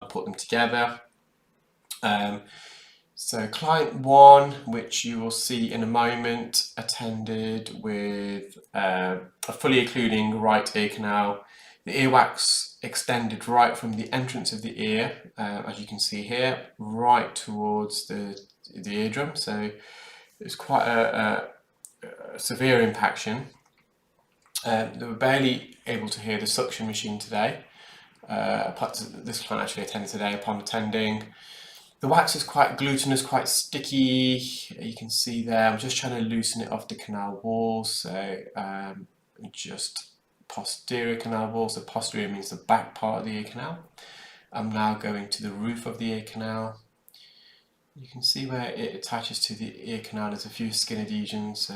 put them together. So client 1, which you will see in a moment, attended with a fully occluding right ear canal. The earwax extended right from the entrance of the ear, as you can see here, right towards the eardrum. So it's quite a severe impaction. They were barely able to hear the suction machine today. This client actually attended today. Upon attending, the wax is quite glutinous, quite sticky. You can see there, I'm just trying to loosen it off the canal wall. So just posterior canal wall. So posterior means the back part of the ear canal. I'm now going to the roof of the ear canal. You can see where it attaches to the ear canal. There's a few skin adhesions. So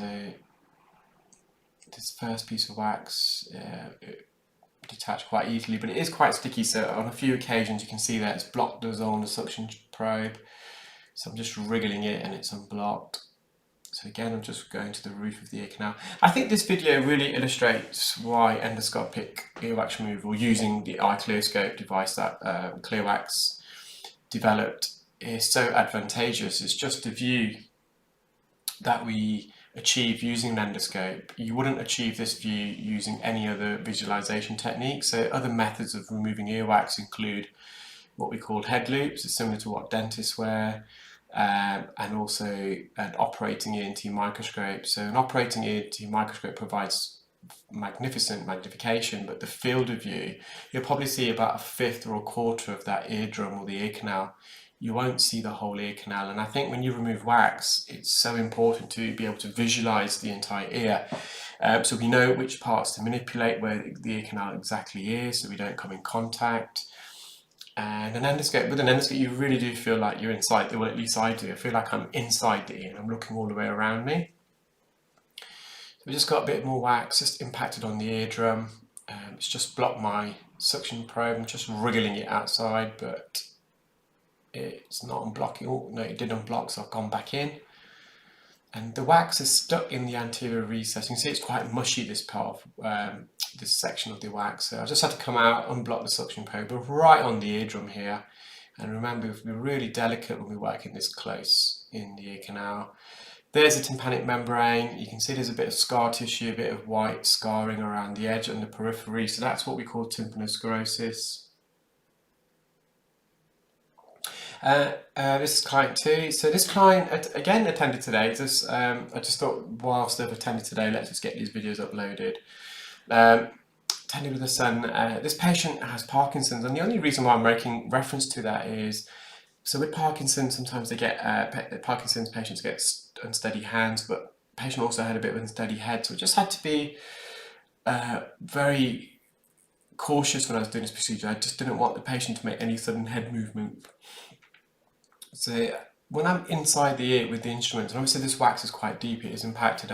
this first piece of wax it detached quite easily, but it is quite sticky. So on a few occasions you can see that it's blocked the zone of suction probe. So I'm just wriggling it and it's unblocked. So again, I'm just going to the roof of the ear canal. I think this video really illustrates why endoscopic earwax removal using the iClearScope device that Clearwax developed is so advantageous. It's just the view that we achieve using an endoscope. You wouldn't achieve this view using any other visualization technique. So other methods of removing earwax include what we call head loops. It's similar to what dentists wear. And also an operating ENT microscope. So an operating ENT microscope provides magnificent magnification, but the field of view, you'll probably see about a fifth or a quarter of that eardrum or the ear canal. You won't see the whole ear canal. And I think when you remove wax, it's so important to be able to visualize the entire ear. So we know which parts to manipulate, where the ear canal exactly is, so we don't come in contact. And an endoscope, with an endoscope, you really do feel like you're inside, well, at least I do. I feel like I'm inside the ear and I'm looking all the way around me. So we just got a bit more wax, just impacted on the eardrum. It's just blocked my suction probe. I'm just wriggling it outside, but it's not unblocking. Oh, no, it did unblock, so I've gone back in. And the wax is stuck in the anterior recess. You can see it's quite mushy, this part of this section of the wax. So I just had to come out, unblock the suction probe. We're right on the eardrum here. And remember, we're really delicate when we're working this close in the ear canal. There's the tympanic membrane. You can see there's a bit of scar tissue, a bit of white scarring around the edge and the periphery. So that's what we call tympanosclerosis. This is client 2. So this client again attended today. I just thought whilst they've attended today, let's just get these videos uploaded. Attended with a son. This patient has Parkinson's, and the only reason why I'm making reference to that is, so with Parkinson's, sometimes they get Parkinson's patients get unsteady hands, but the patient also had a bit of an unsteady head, so I just had to be very cautious when I was doing this procedure. I just didn't want the patient to make any sudden head movement. So when I'm inside the ear with the instrument, and obviously this wax is quite deep, it is impacted,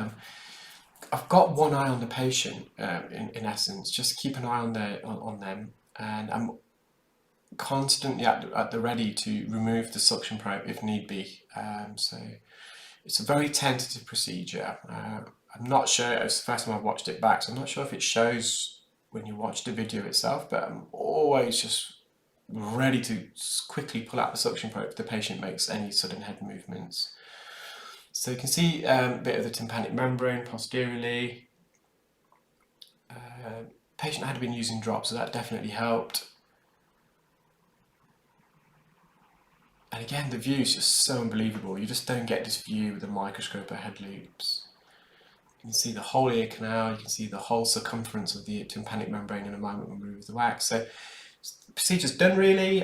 I've got one eye on the patient in essence, just keep an eye on them, and I'm constantly at the ready to remove the suction probe if need be. So it's a very tentative procedure. I'm not sure, it's the first time I've watched it back, so I'm not sure if it shows when you watch the video itself, but I'm always just ready to quickly pull out the suction probe if the patient makes any sudden head movements. So you can see a bit of the tympanic membrane posteriorly. Patient had been using drops, so that definitely helped. And again, the view is just so unbelievable. You just don't get this view with a microscope or head loops. You can see the whole ear canal, you can see the whole circumference of the tympanic membrane in a moment when we remove the wax. So the procedure's done really,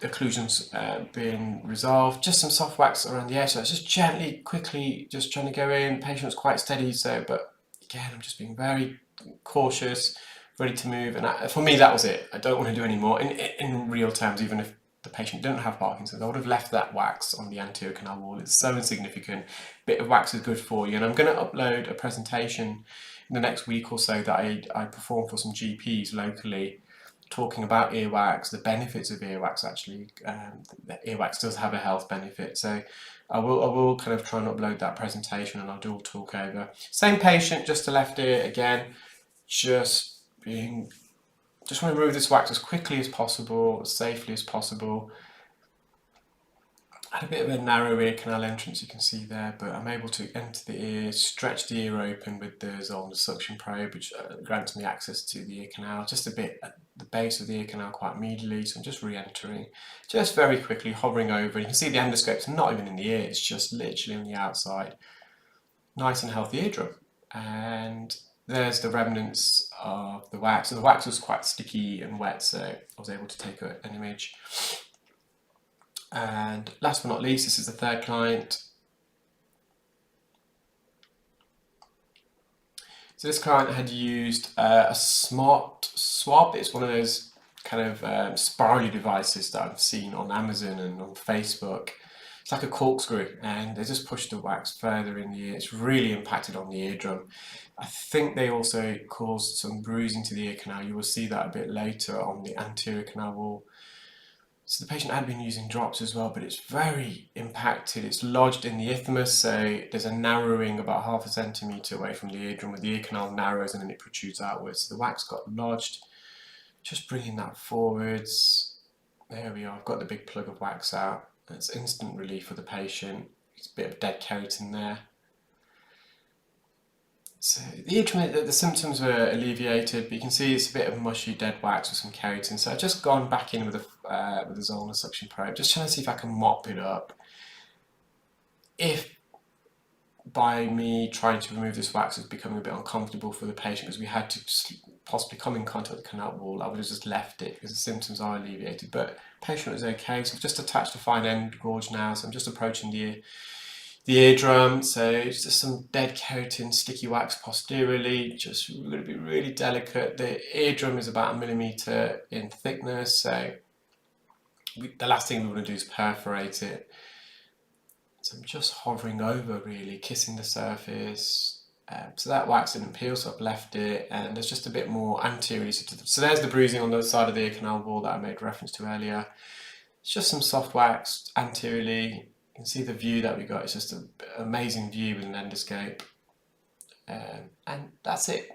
occlusion's been resolved, just some soft wax around the edge, so it's just gently, quickly, just trying to go in. The patient was quite steady, so, but again, I'm just being very cautious, ready to move, and for me that was it. I don't want to do any more. In real terms, even if the patient didn't have Parkinson's, I would have left that wax on the anterior canal wall. It's so insignificant. A bit of wax is good for you, and I'm going to upload a presentation in the next week or so that I performed for some GPs locally, talking about earwax, the benefits of earwax actually. Earwax does have a health benefit, so I will kind of try and upload that presentation and I'll do a talk over. Same patient, just the left ear again, just being just want to remove this wax as quickly as possible, as safely as possible. I had a bit of a narrow ear canal entrance, you can see there, but I'm able to enter the ear, stretch the ear open with the Zollner suction probe, which grants me access to the ear canal, just a bit at the base of the ear canal quite immediately. So I'm just re-entering, just very quickly hovering over. You can see the endoscope's not even in the ear, it's just literally on the outside. Nice and healthy eardrum. And there's the remnants of the wax. So the wax was quite sticky and wet, so I was able to take an image. And last but not least, this is the third client. So this client had used a smart swab. It's one of those kind of spirally devices that I've seen on Amazon and on Facebook. It's like a corkscrew, and they just push the wax further in the ear. It's really impacted on the eardrum. I think they also caused some bruising to the ear canal. You will see that a bit later on the anterior canal wall. So the patient had been using drops as well, but it's very impacted. It's lodged in the isthmus, so there's a narrowing about 1/2 centimetre away from the eardrum, where the ear canal narrows and then it protrudes outwards. So the wax got lodged. Just bringing that forwards. There we are. I've got the big plug of wax out. It's instant relief for the patient. It's a bit of dead keratin there. So the eardrum, the symptoms were alleviated, but you can see it's a bit of mushy dead wax with some keratin. So I've just gone back in with the Zollner suction probe, just trying to see if I can mop it up. If by me trying to remove this wax is becoming a bit uncomfortable for the patient because we had to possibly come in contact with the canal wall, I would have just left it because the symptoms are alleviated. But the patient was okay, so I've just attached a fine end gauge now, so I'm just approaching the eardrum. So it's just some dead keratin, sticky wax posteriorly, just going to be really delicate. The eardrum is about 1 millimetre in thickness, so the last thing we want to do is perforate it. So I'm just hovering over, really, kissing the surface. So that wax didn't peel, so I've left it, and there's just a bit more anteriorly. So there's the bruising on the side of the ear canal wall that I made reference to earlier. It's just some soft wax anteriorly. You can see the view that we got. It's just an amazing view with an endoscope. And that's it.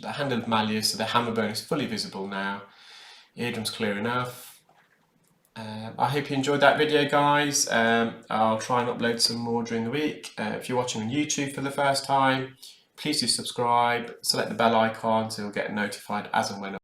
The handle of malleus, so the hammer bone is fully visible now. Eardrum's clear enough. I hope you enjoyed that video, guys. I'll try and upload some more during the week. If you're watching on YouTube for the first time, please do subscribe, select the bell icon so you'll get notified as and when